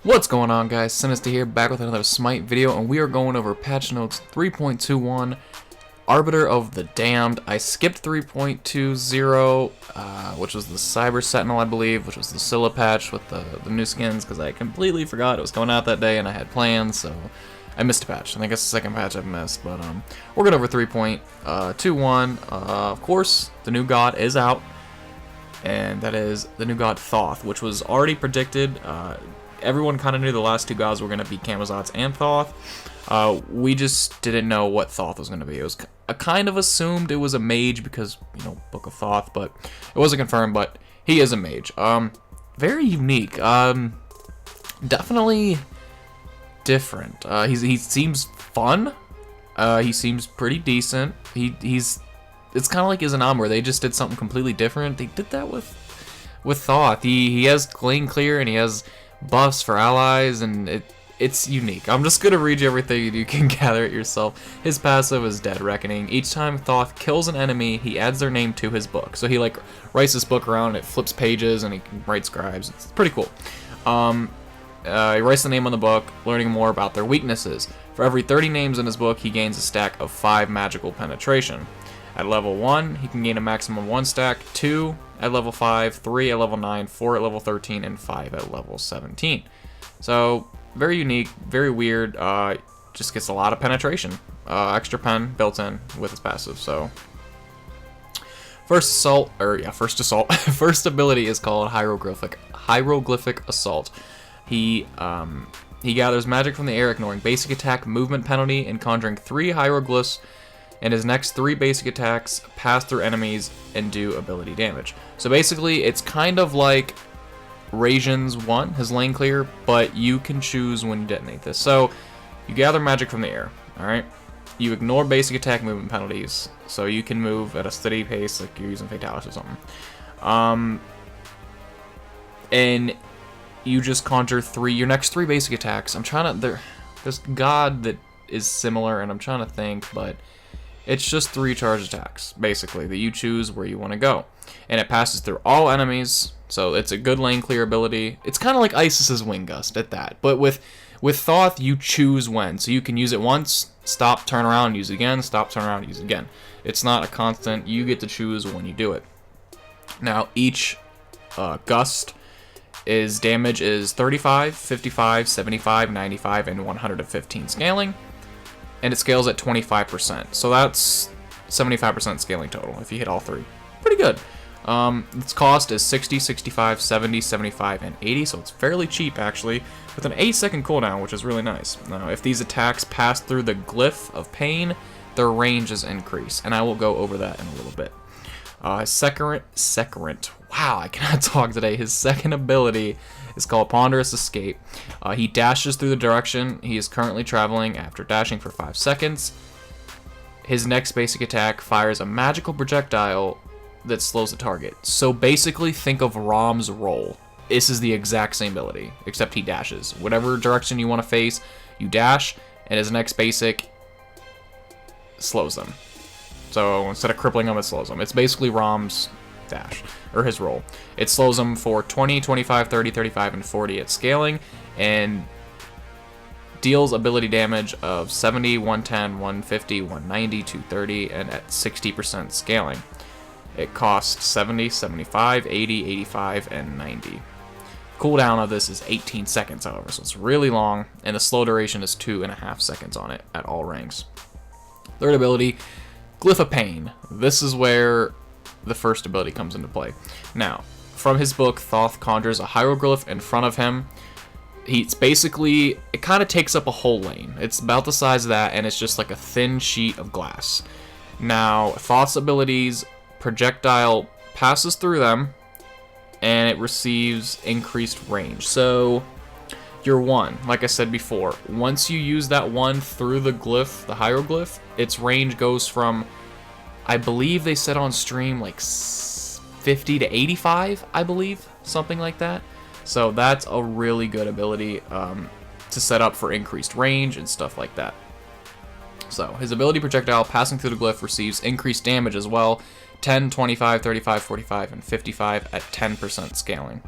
What's going on, guys? Sinister here, back with another Smite video, and we are going over patch notes 3.21, Arbiter of the Damned. I skipped 3.20, which was the Cyber Sentinel, I believe, which was the Scylla patch with the new skins, because I completely forgot it was coming out that day, and I had plans, so I missed a patch. I think it's the second patch I've missed, but we're going over 3.21. Of course, the new god is out, and that is the new god Thoth, which was already predicted. Everyone kind of knew the last two gods were going to be Camazotz and Thoth. We just didn't know what Thoth was going to be. It was I kind of assumed it was a mage because, you know, Book of Thoth, but it wasn't confirmed, but he is a mage. Very unique. Definitely different. He seems fun. He seems pretty decent. It's kind of like Izanam, where they just did something completely different. They did that with Thoth. He has lane clear and he has buffs for allies, and it's unique. I'm just gonna read you everything and you can gather it yourself. His passive is Dead Reckoning. Each time Thoth kills an enemy, he adds their name to his book. So he like writes this book around, and it flips pages, and he can write scribes. It's pretty cool. He writes the name on the book, learning more about their weaknesses. For every 30 names in his book, he gains a stack of 5 magical penetration. At level 1, he can gain a maximum of 1 stack, 2 at level 5, 3 at level 9, 4 at level 13, and 5 at level 17. So, very unique, very weird, just gets a lot of penetration. Extra pen built in with his passive, so. First ability is called Hieroglyphic Assault. He gathers magic from the air, ignoring basic attack, movement penalty, and conjuring 3 hieroglyphs, and his next 3 basic attacks pass through enemies and do ability damage. So basically, it's kind of like Raisin's 1, his lane clear, but you can choose when you detonate this. So, you gather magic from the air, alright? You ignore basic attack movement penalties, so you can move at a steady pace like you're using Fatalis or something. And you just conjure your next 3 basic attacks. There's God that is similar, and I'm trying to think, but it's just 3 charge attacks, basically, that you choose where you want to go. And it passes through all enemies, so it's a good lane clear ability. It's kind of like Isis's Wing Gust at that. But with Thoth, you choose when. So you can use it once, stop, turn around, use it again, stop, turn around, use it again. It's not a constant. You get to choose when you do it. Now, each gust damage is 35, 55, 75, 95, and 115 scaling. And it scales at 25%. So that's 75% scaling total if you hit all 3. Pretty good. Its cost is 60, 65, 70, 75, and 80, so it's fairly cheap actually, with an 8-second cooldown, which is really nice. Now, if these attacks pass through the Glyph of Pain, their range is increased, and I will go over that in a little bit. Wow, I cannot talk today. His second ability is called Ponderous Escape. He dashes through the direction he is currently traveling after dashing for 5 seconds. His next basic attack fires a magical projectile that slows the target. So basically, think of Rom's roll. This is the exact same ability, except he dashes. Whatever direction you want to face, you dash, and his next basic slows them. So instead of crippling them, it slows them. It's basically Rom's dash, or his roll. It slows them for 20, 25, 30, 35, and 40 at scaling, and deals ability damage of 70, 110, 150, 190, 230, and at 60% scaling. It costs 70, 75, 80, 85, and 90. Cooldown of this is 18 seconds, however, so it's really long, and the slow duration is 2.5 seconds on it at all ranks. Third ability, Glyph of Pain. This is where the first ability comes into play. Now, from his book, Thoth conjures a hieroglyph in front of him. It kind of takes up a whole lane. It's about the size of that, and it's just like a thin sheet of glass. Now, Thoth's abilities, projectile passes through them, and it receives increased range. So, your 1, like I said before, once you use that 1 through the glyph, the hieroglyph, its range goes from, I believe they said on stream, like 50 to 85, I believe, something like that. So that's a really good ability to set up for increased range and stuff like that. So his ability projectile passing through the glyph receives increased damage as well, 10, 25, 35, 45, and 55 at 10% scaling.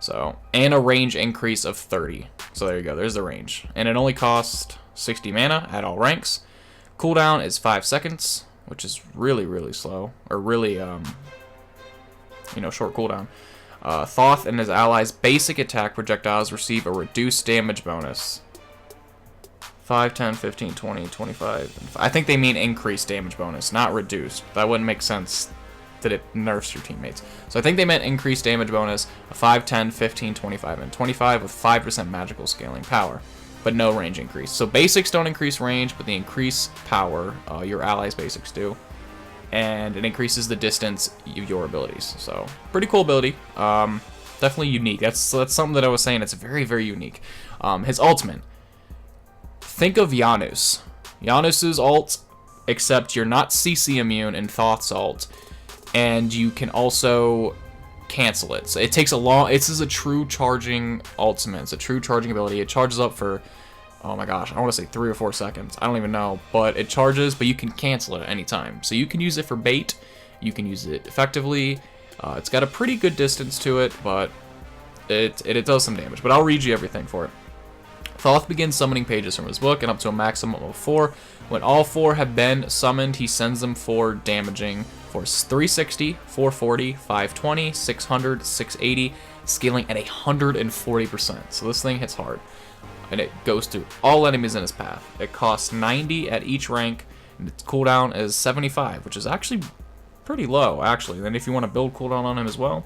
So, and a range increase of 30. So there you go, there's the range. And it only costs 60 mana at all ranks. Cooldown is 5 seconds, which is really, really slow. Or really, you know, short cooldown. Thoth and his allies' basic attack projectiles receive a reduced damage bonus. 5, 10, 15, 20, 25. I think they mean increased damage bonus, not reduced. That wouldn't make sense that it nerfs your teammates. So I think they meant increased damage bonus of 5, 10, 15, 25, and 25 with 5% magical scaling power, but no range increase. So basics don't increase range, but they increase power. Your allies' basics do. And it increases the distance of your abilities. So pretty cool ability. Definitely unique. That's something that I was saying. It's very, very unique. His ultimate. Think of Janus. Janus's ult, except you're not CC immune in Thoth's ult, and you can also cancel it. So it takes a long. This is a true charging ultimate. It's a true charging ability. It charges up for, oh my gosh, I want to say 3 or 4 seconds. I don't even know, but it charges, but you can cancel it at any time. So you can use it for bait. You can use it effectively. It's got a pretty good distance to it, but it does some damage. But I'll read you everything for it. Thoth begins summoning pages from his book and up to a maximum of 4. When all 4 have been summoned, he sends them for damaging for 360, 440, 520, 600, 680, scaling at 140%. So this thing hits hard. And it goes through all enemies in his path. It costs 90 at each rank, and its cooldown is 75, which is actually pretty low, actually. Then if you want to build cooldown on him as well,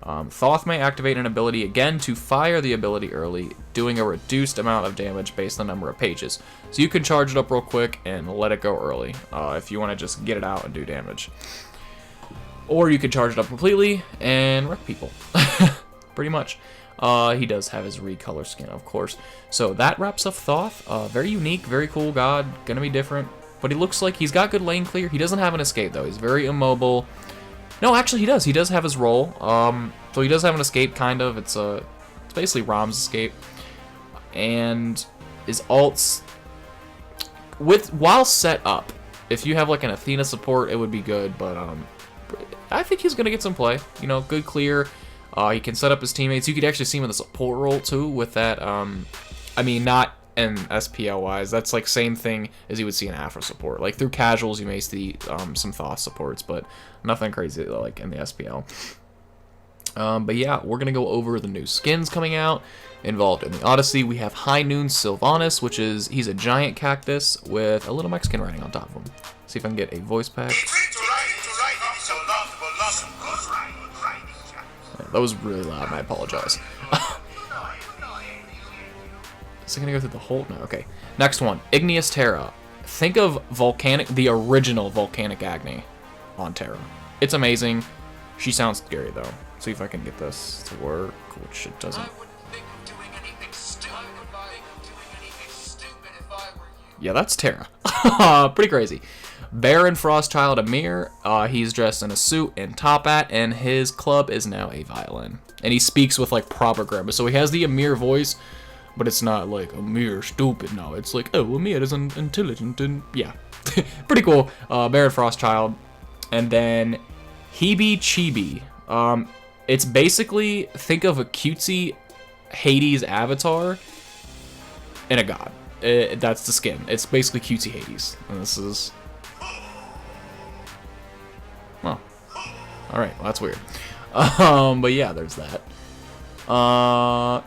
Thoth may activate an ability again to fire the ability early, doing a reduced amount of damage based on the number of pages. So you can charge it up real quick and let it go early if you want to just get it out and do damage. Or you can charge it up completely and wreck people. Pretty much. He does have his recolor skin, of course. So that wraps up Thoth. Very unique, very cool god. Gonna be different. But he looks like he's got good lane clear. He doesn't have an escape, though. He's very immobile. No, actually, he does. He does have his roll. So he does have an escape, kind of. It's basically Rom's escape. And his ults, while set up, if you have like an Athena support, it would be good. But I think he's gonna get some play. You know, good clear. He can set up his teammates. You could actually see him in the support role too with that. I mean, not in SPL wise. That's like same thing as you would see in Afro support. Like through casuals, you may see some Thoth supports, but nothing crazy like in the SPL. But yeah, we're gonna go over the new skins coming out involved in the Odyssey. We have High Noon Sylvanas, which is he's a giant cactus with a little Mexican writing on top of him. See if I can get a voice pack. That was really loud, and I apologize. Is it gonna go through the whole? No, okay. Next one, Igneous Terra. Think of the original Volcanic Agni on Terra. It's amazing. She sounds scary though. See if I can get this to work, which it doesn't. Yeah, that's Terra. Pretty crazy. Baron Frostchild Amir, he's dressed in a suit and top hat, and his club is now a violin. And he speaks with like proper grammar. So he has the Amir voice, but it's not like Amir stupid. No, it's like, oh, Amir is intelligent, and yeah, pretty cool. Baron Frostchild, and then Hebe Chibi. It's basically, think of a cutesy Hades avatar and a god. That's the skin. It's basically cutesy Hades, and this is. Well, alright, well, that's weird. But yeah, there's that.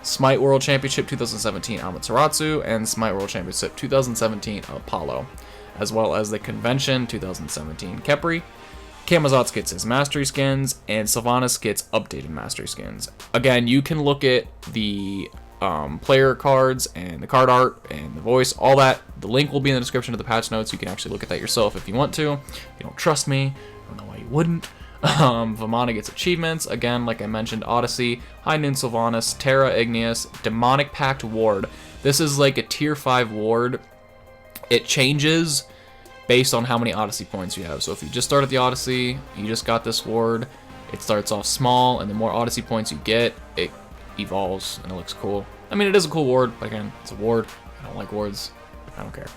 Smite World Championship 2017 Amaterasu, and Smite World Championship 2017 Apollo, as well as the Convention 2017 Kepri. Camazotz gets his Mastery skins, and Sylvanas gets updated Mastery skins. Again, you can look at the player cards and the card art and the voice, all that. The link will be in the description of the patch notes. You can actually look at that yourself if you want to. If you don't trust me, I don't know why you wouldn't. Vamana gets achievements. Again, like I mentioned, Odyssey, High Noon Sylvanas, Terra Igneous, Demonic Pact Ward. This is like a tier 5 ward. It changes based on how many Odyssey points you have. So if you just started the Odyssey, you just got this ward, it starts off small, and the more Odyssey points you get, it evolves, and it looks cool. I mean, it is a cool ward. Again, it's a ward. I don't like wards. I don't care.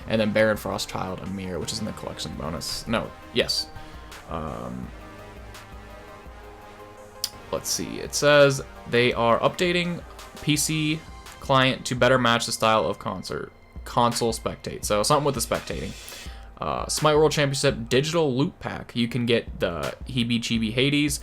And then Baron Frostchild Amir, which is in the collection bonus. No, yes. let's see. It says they are updating PC client to better match the style of console spectate. So something with the spectating. Smite World Championship digital loot pack. You can get the Heebie Chibi Hades,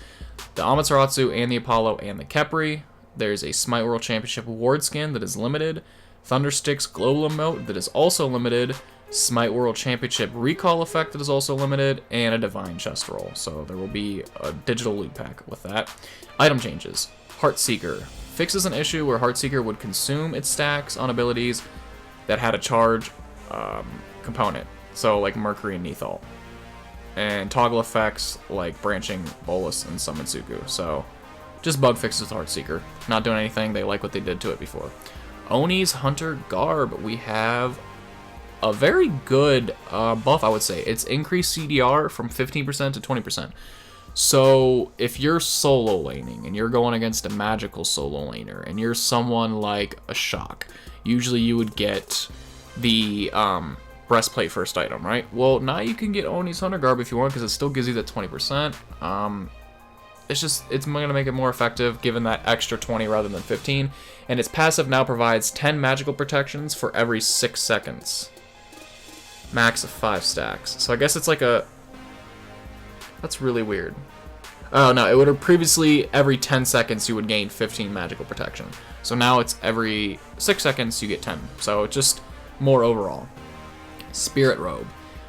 the Amaterasu, and the Apollo, and the Kepri. There's a Smite World Championship award skin that is limited. Thunderstick's global emote that is also limited. Smite World Championship recall effect that is also limited, and a divine chest roll. So there will be a digital loot pack with that. Item changes. Heartseeker fixes an issue where Heartseeker would consume its stacks on abilities that had a charge component. So like Mercury and Nethal. And toggle effects like branching Bolus and Summon-Suku. So just bug fixes with Heartseeker. Not doing anything. They like what they did to it before. Oni's Hunter Garb. We have a very good buff, I would say. It's increased CDR from 15% to 20%. So if you're solo laning and you're going against a magical solo laner and you're someone like a Shock, usually you would get the breastplate first item, right? Well, now you can get Oni's Hunter Garb if you want, because it still gives you that 20%. It's going to make it more effective, given that extra 20 rather than 15. And its passive now provides 10 magical protections for every 6 seconds. Max of 5 stacks. So I guess it's like a... That's really weird. Oh, no, it would have previously, every 10 seconds, you would gain 15 magical protection. So now it's every 6 seconds, you get 10. So it's just more overall. Spirit Robe.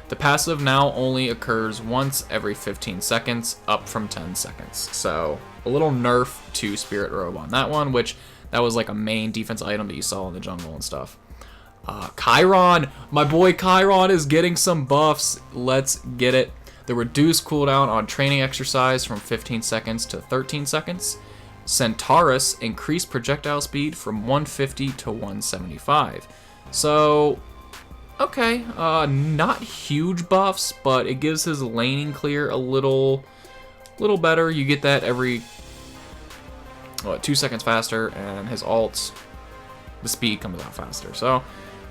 The passive now only occurs once every 15 seconds, up from 10 seconds. So a little nerf to Spirit Robe on that one, which that was like a main defense item that you saw in the jungle and stuff. Chiron, my boy Chiron is getting some buffs. Let's get it. The reduced cooldown on training exercise from 15 seconds to 13 seconds. Centaurus increased projectile speed from 150 to 175. So, okay, not huge buffs, but it gives his laning clear a little better. You get that every 2 seconds faster, and his ults, the speed comes out faster. So,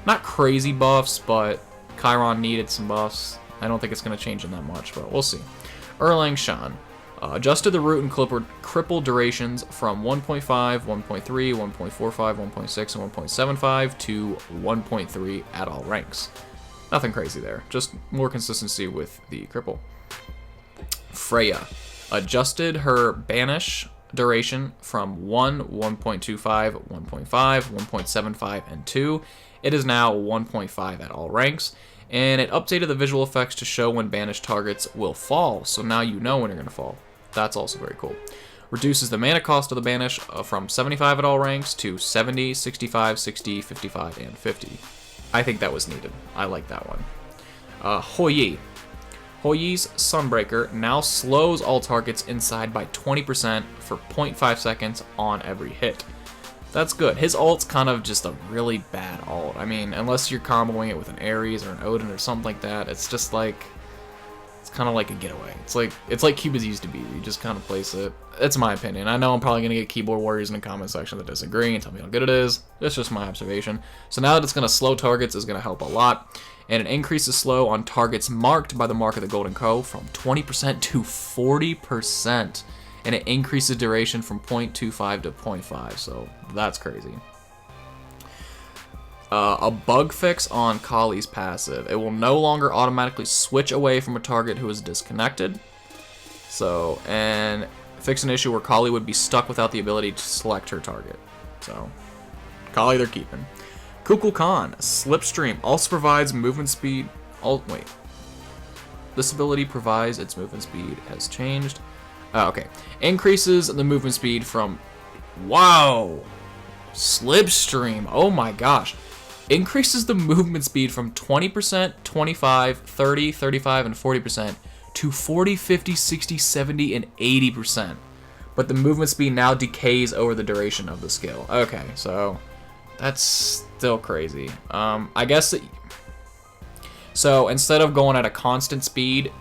not crazy buffs, but Chiron needed some buffs. I don't think it's going to change him that much, but we'll see. Erlang Shan. Adjusted the root and cripple durations from 1.5, 1.3, 1.45, 1.6, and 1.75 to 1.3 at all ranks. Nothing crazy there, just more consistency with the cripple. Freya. Adjusted her banish duration from 1, 1.25, 1.5, 1.75, and 2. It is now 1.5 at all ranks, and it updated the visual effects to show when banished targets will fall, so now you know when you're going to fall. That's also very cool. Reduces the mana cost of the banish from 75 at all ranks to 70, 65, 60, 55, and 50. I think that was needed. I like that one. Hou Yi. Hou Yi's Sunbreaker now slows all targets inside by 20% for 0.5 seconds on every hit. That's good. His ult's kind of just a really bad ult. I mean, unless you're comboing it with an Ares or an Odin or something like that, it's just like, it's kind of like a getaway. It's like Cubas used to be. You just kind of place it. That's my opinion. I know I'm probably going to get keyboard warriors in the comment section that disagree and tell me how good it is. That's just my observation. So now that it's going to slow targets is going to help a lot. And it increases slow on targets marked by the mark of the Golden Co. from 20% to 40%. And it increases duration from 0.25 to 0.5, so that's crazy. A bug fix on Kali's passive. It will no longer automatically switch away from a target who is disconnected. So, and fix an issue where Kali would be stuck without the ability to select her target. So, Kali they're keeping. Kukulkan, Slipstream, also provides movement speed. This ability provides its movement speed has changed. Okay. Increases the movement speed from... Wow! Slipstream. Oh my gosh. Increases the movement speed from 20%, 25, 30, 35, and 40% to 40, 50, 60, 70, and 80%. But the movement speed now decays over the duration of the skill. Okay, so... That's still crazy. I guess... So, instead of going at a constant speed,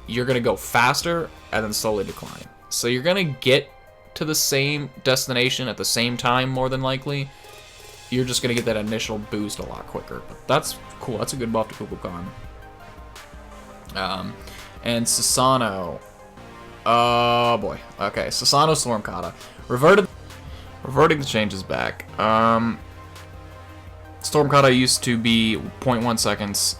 you're going to go faster and then slowly decline. So you're going to get to the same destination at the same time, more than likely. You're just going to get that initial boost a lot quicker. But that's cool. That's a good buff to Kukulkan. And Susano. Oh boy. Okay, Sasano Stormkata. Reverting the changes back. Stormkata used to be 0.1 seconds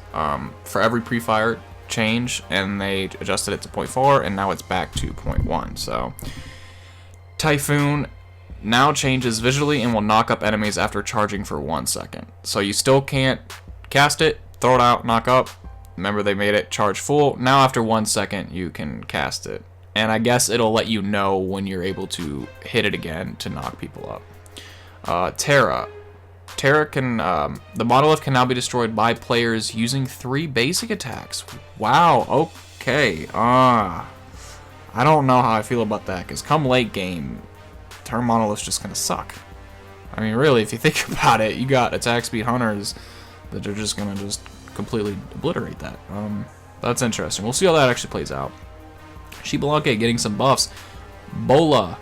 for every pre-fire change, and they adjusted it to 0.4, and now it's back to 0.1. So Typhoon now changes visually and will knock up enemies after charging for 1 second. So you still can't cast it, throw it out, knock up. Remember, they made it charge full. Now after 1 second you can cast it, and I guess it'll let you know when you're able to hit it again to knock people up. Terra can, the monolith can now be destroyed by players using 3 basic attacks. Wow, okay. I don't know how I feel about that, because come late game, Terra monolith's just gonna suck. I mean, really, if you think about it, you got attack speed hunters that are just gonna completely obliterate that. That's interesting. We'll see how that actually plays out. Shibelake getting some buffs. Bola,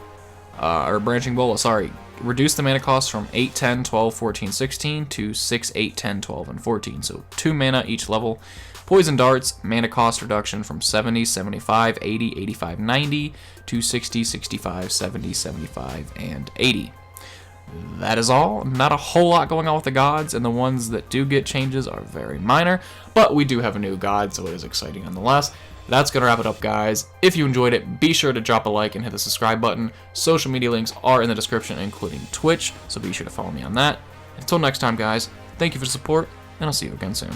or Branching Bola, sorry. Reduce the mana cost from 8, 10, 12, 14, 16 to 6, 8, 10, 12, and 14. So 2 mana each level. Poison Darts, mana cost reduction from 70, 75, 80, 85, 90 to 60, 65, 70, 75, and 80. That is all. Not a whole lot going on with the gods, and the ones that do get changes are very minor, but we do have a new god, so it is exciting nonetheless. That's going to wrap it up, guys. If you enjoyed it, be sure to drop a like and hit the subscribe button. Social media links are in the description, including Twitch, so be sure to follow me on that. Until next time, guys, thank you for the support, and I'll see you again soon.